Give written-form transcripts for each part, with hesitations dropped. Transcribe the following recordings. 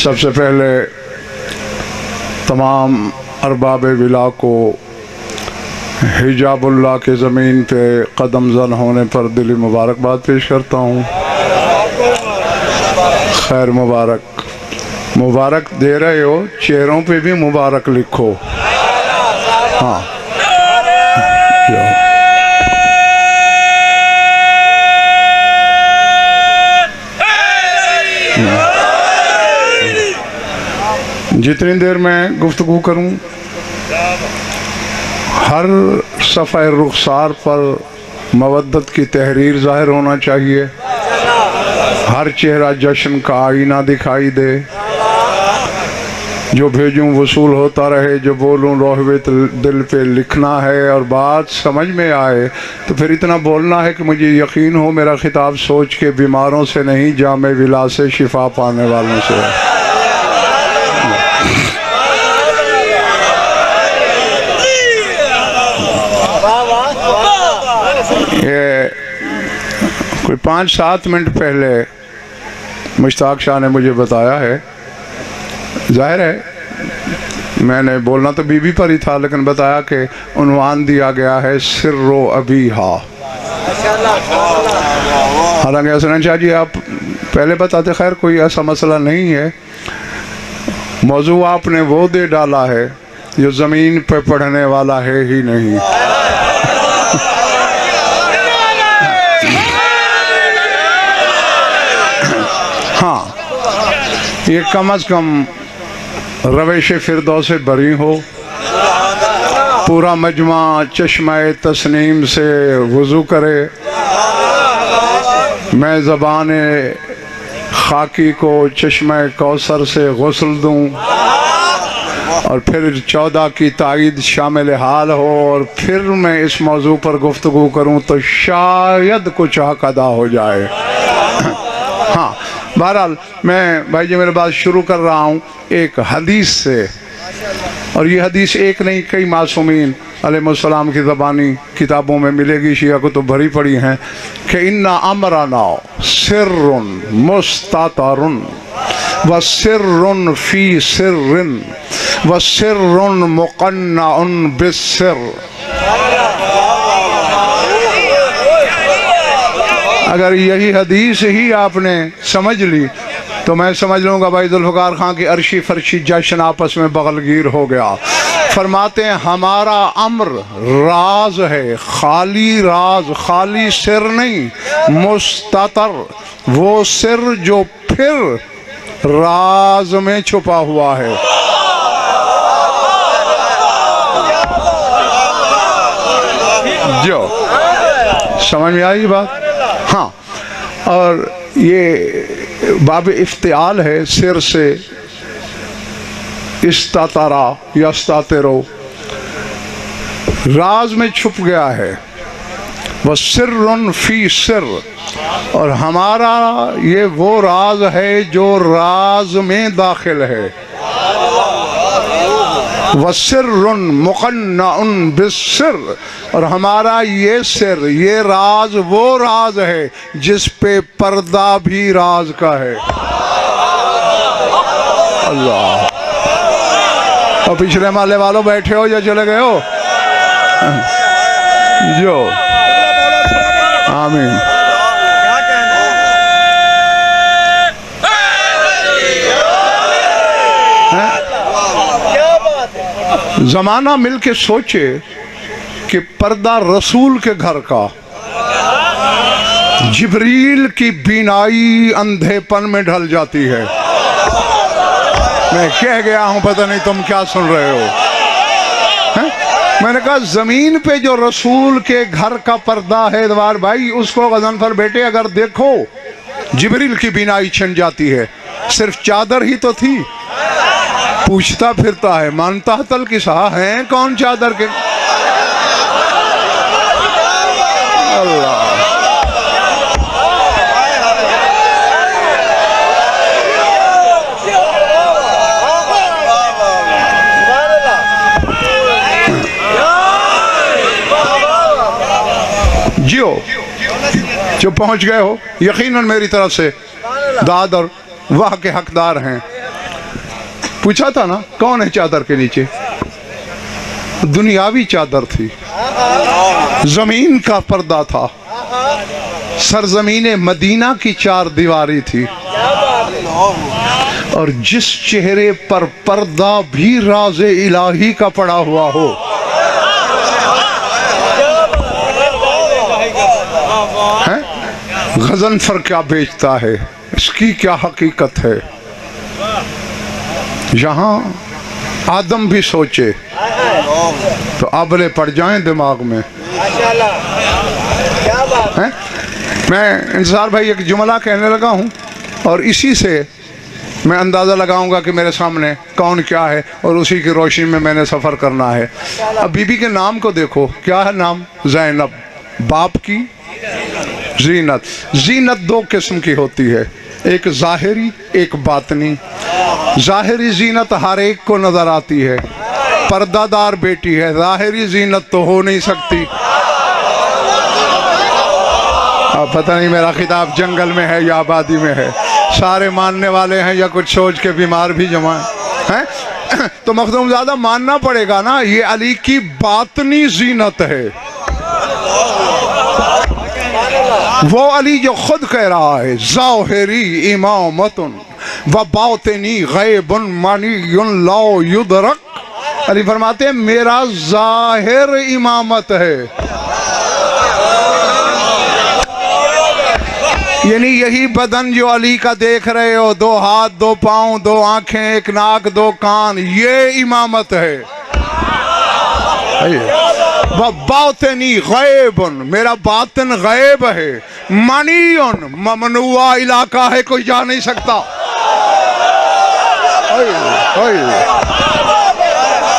सबसे पहले तमाम अरबाब विला को हिजाबुल्लाह के ज़मीन पे कदम ज़न होने पर दिली मुबारकबाद पेश करता हूँ। खैर मुबारक मुबारक दे रहे हो, चेहरों पे भी मुबारक लिखो। हाँ जितनी देर मैं गुफ्तगू करूं, हर सफ़े रुखसार पर मवद्दत की तहरीर ज़ाहिर होना चाहिए। हर चेहरा जश्न का आईना दिखाई दे। जो भेजूं वसूल होता रहे, जो बोलूं रोहवे दिल पे लिखना है। और बात समझ में आए तो फिर इतना बोलना है कि मुझे यकीन हो मेरा खिताब सोच के बीमारों से नहीं, जामे विला से शिफा पाने वालों से है। ये कोई 5-7 मिनट पहले मुश्ताक शाह ने मुझे बताया है। जाहिर है मैंने बोलना तो बीबी पर ही था, लेकिन बताया कि उन्वान दिया गया है सिर्रो अभी हा। हालांकि हसनैन शाह जी आप पहले बताते, खैर कोई ऐसा मसला नहीं है। मौजू आपने वो दे डाला है जो ज़मीन पे पढ़ने वाला है ही नहीं। हाँ, ये कम अज़ कम रवेश फिरदौस से बरी हो। पूरा मजमा चश्मे तस्नीम से वज़ू करे। मैं ज़बाने खाकी को चश्मे कौसर से गुस्ल दूँ और फिर 14 की ताईद शामिल हाल हो और फिर मैं इस मौजू पर गुफ्तगू करूँ तो शायद कुछ हक अदा हो जाए। हाँ, बहरहाल मैं भाई जी मेरे बात शुरू कर रहा हूँ एक हदीस से। और ये हदीस एक नहीं, कई मासूमीन अलैहिस्सलाम की ज़बानी किताबों में मिलेगी, शिया को तो भरी पड़ी हैं कि इन्ना अमरना सिर्रुन मुस्ततरुन व सिर्रुन फी सिर्रिन व सिर्रुन मुक़न्नउन बिस्सिर। अगर यही हदीस ही आपने समझ ली तो मैं समझ लूँगा भाई जुल्फ़िकार खां की अर्शी फर्शी जश्न आपस में बगलगीर हो गया। फरमाते हैं हमारा अम्र राज है, खाली राज, खाली सिर नहीं, मुस्ततर, वो सिर जो फिर राज में छुपा हुआ है। जो समझ में आई बात? हाँ, और ये बाब इफ्तिआल है, सिर से इस्तातरा यस्तातिरो, राज में छुप गया है। वह सिर्रुन फी सिर, और हमारा ये वो राज है जो राज में दाखिल है। वसिर्रुन मुक़न्नउन बिस्सिर, और हमारा ये सिर, ये राज वो राज है जिस पे पर्दा भी राज का है। अल्लाह। और पिछले माले वालों बैठे हो या चले गए हो? जो आमीन। ज़माना मिल के सोचे कि पर्दा रसूल के घर का, जिब्रील की बीनाई अंधेपन में ढल जाती है। मैं कह गया हूं, पता नहीं तुम क्या सुन रहे हो। मैंने कहा जमीन पे जो रसूल के घर का पर्दा है दवार भाई, उसको गज़नफर बेटे अगर देखो जिब्रील की बीनाई छिन जाती है। सिर्फ चादर ही तो थी। पूछता फिरता है मानता तल किसा है कौन चादर के। अल्लाह। जियो जो पहुंच गए हो, यकीनन मेरी तरफ से दाद और वाह के हकदार हैं। पूछा था ना कौन है चादर के नीचे? दुनियावी चादर थी, जमीन का पर्दा था, सरजमीन मदीना की चार दीवारी थी, और जिस चेहरे पर पर्दा भी राज़े इलाही का पड़ा हुआ हो, है गज़नफर क्या बेचता है, इसकी क्या हकीकत है। यहाँ आदम भी सोचे तो आबले पड़ जाएं दिमाग में। है? मैं इंतज़ार भाई एक जुमला कहने लगा हूँ और इसी से मैं अंदाज़ा लगाऊंगा कि मेरे सामने कौन क्या है, और उसी की रोशनी में मैंने सफ़र करना है। अब बीबी के नाम को देखो, क्या है नाम? ज़ैनब। बाप की जीनत। जीनत दो किस्म की होती है, एक ज़ाहिरी एक बातनी। ज़ाहिरी जीनत हर एक को नज़र आती है, पर्दादार बेटी है, ज़ाहिरी जीनत तो हो नहीं सकती। अब पता नहीं मेरा खिताब जंगल में है या आबादी में है, सारे मानने वाले हैं या कुछ सोच के बीमार भी जमा हैं। तो मखदूमज़ादा मानना पड़ेगा ना, ये अली की बातनी जीनत है। वो अली जो खुद कह रहा है ज़ाहिरी इमामतुन व बातिनी गैबुन मनियुन ला युदरक। अली फरमाते हैं मेरा ज़ाहिर इमामत है, यानी यही बदन जो अली का देख रहे हो, दो हाथ दो पाँव दो आंखें एक नाक दो कान, ये इमामत है। वह बातिनी गैबुन, मेरा बातिन गैब है, मनियुन ममनुआ इलाका है, कोई जा नहीं सकता।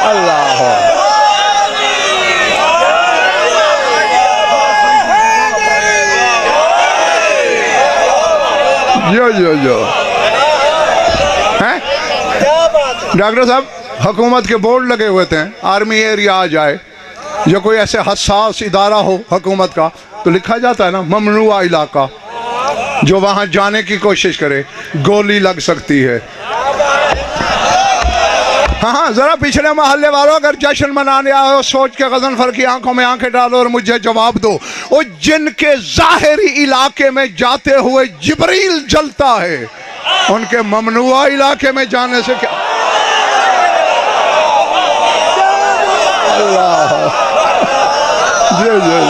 अल्लाह जो हैं डॉक्टर साहब, हुकूमत के बोर्ड लगे हुए थे, आर्मी एरिया आ जाए या कोई ऐसे हसास इदारा हो हुकूमत का, तो लिखा जाता है ना ममनुआ इलाका, जो वहां जाने की कोशिश करे गोली लग सकती है। हाँ, जरा पिछले मोहल्ले वालों, अगर जश्न मनाने आओ सोच के गज़नफर की आंखों में आंखें डालो और मुझे जवाब दो, वो जिनके ज़ाहिरी इलाके में जाते हुए जिब्रील जलता है, उनके ममनुआ इलाके में जाने से क्या? अल्लाह जी जी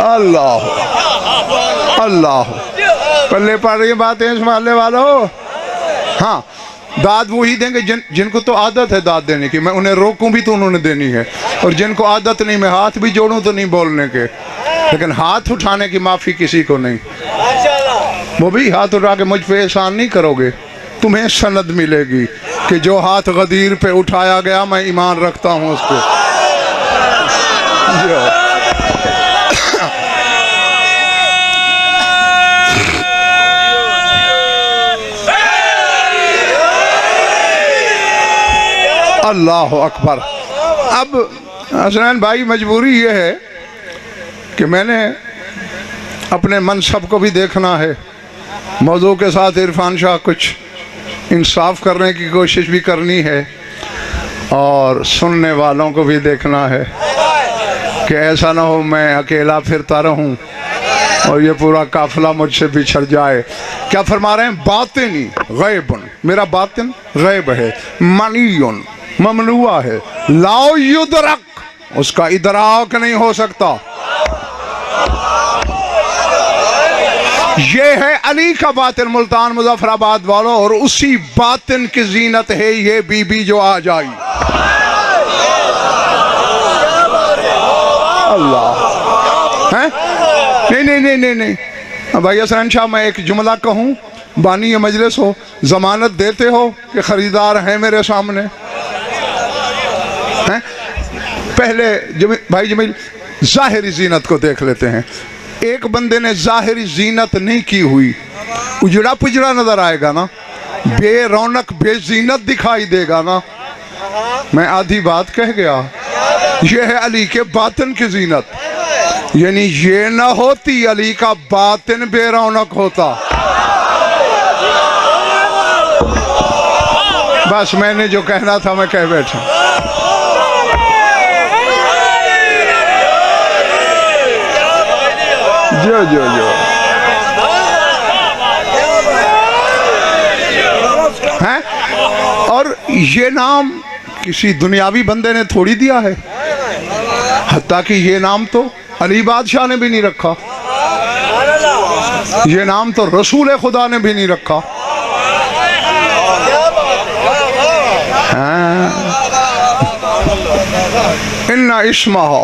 अल्लाह अल्लाह। पल्ले पड़ रही बातें इस मोहल्ले वालों। हाँ, दाद वो ही देंगे जिनको तो आदत है दाद देने की, मैं उन्हें रोकूं भी तो उन्होंने देनी है, और जिनको आदत नहीं, मैं हाथ भी जोड़ूं तो नहीं बोलने के, लेकिन हाथ उठाने की माफ़ी किसी को नहीं। वो भी हाथ उठा के मुझ पे एहसान नहीं करोगे, तुम्हें सनद मिलेगी कि जो हाथ गदीर पे उठाया गया मैं ईमान रखता हूँ उस पर। अल्लाह अकबर। अब हसनैन भाई, मजबूरी ये है कि मैंने अपने मनसब को भी देखना है, मौजू के साथ इरफान शाह कुछ इंसाफ करने की कोशिश भी करनी है, और सुनने वालों को भी देखना है कि ऐसा ना हो मैं अकेला फिरता रहूं और ये पूरा काफिला मुझसे बिछड़ जाए। क्या फरमा रहे हैं? बातिनी गैबुन, मेरा बातिन गैब है, मनियुन ममनुआ है, लाओ युदरक, उसका इदराक नहीं हो सकता। ये है अली का बातिन मुल्तान मुजफ्फराबाद वालों, और उसी बातिन की जीनत है ये बीबी जो आ जाई। अल्लाह है? नहीं नहीं नहीं नहीं नहीं भाई हसन शाह, मैं एक जुमला कहूँ, बानी मजलिस हो, जमानत देते हो कि खरीदार हैं मेरे सामने? हैं? पहले भाई जमील जाहिरी जीनत को देख लेते हैं। एक बंदे ने जाहिरी जीनत नहीं की हुई, उजड़ा पुजड़ा नजर आएगा ना, बेरौनक बेजीनत दिखाई देगा ना। मैं आधी बात कह गया, यह है अली के बातिन की जीनत। यानी ये ना होती अली का बातिन बेरौनक होता। बस मैंने जो कहना था मैं कह बैठा। जो जो जो है। और ये नाम किसी दुनियावी बंदे ने थोड़ी दिया है, हत्ता कि ये नाम तो अली बादशाह ने भी नहीं रखा, ये नाम तो रसूल खुदा ने भी नहीं रखा। इन्ना इस्महा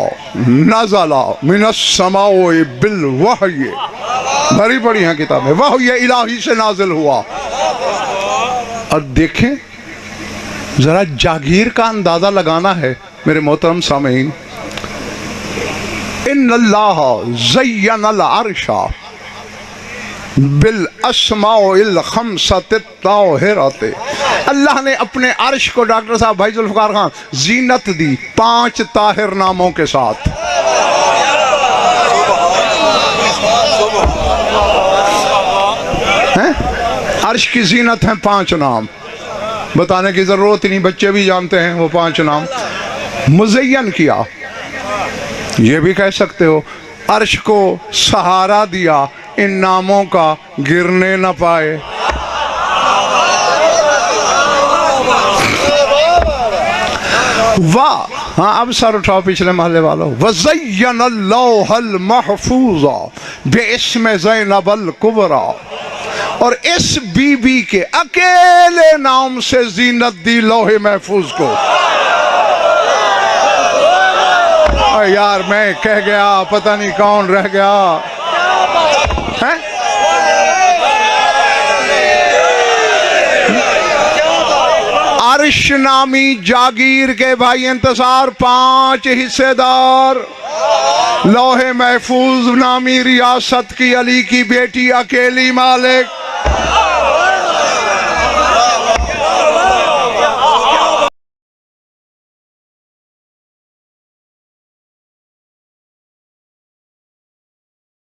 नज़ला मिनस समाओ बिल वहय, भरी पड़ी हैं किताबें, वहय इलाही से नाजिल हुआ। और देखें जरा जागीर का अंदाजा लगाना है मेरे मोहतरम सामीन। इन्नल्लाह ज़य्यनल अर्शा बिल अस्माउल खम्सति ताहिरति, अल्लाह ने अपने अर्श को डॉक्टर साहब भाई जुल्फ़िकार खान जीनत दी 5 ताहिर नामों के साथ। हैं? अर्श की जीनत हैं 5 नाम, बताने की जरूरत नहीं, बच्चे भी जानते हैं वो 5 नाम। मुज़य्यन किया, ये भी कह सकते हो, अर्श को सहारा दिया इन नामों का गिरने न पाए। वाह, हाँ अब सर उठाओ पिछले महल्ले वालों। वज़य्यनल्लाहुल महफूज़ा बिइस्म ज़ैनबल कुबरा, और इस बीबी के अकेले नाम से जीनत दी लौहे महफूज को। यार मैं कह गया, पता नहीं कौन रह गया है? अर्श नामी जागीर के भाई इंतजार 5 हिस्सेदार, लौहे महफूज नामी रियासत की अली की बेटी अकेली मालिक।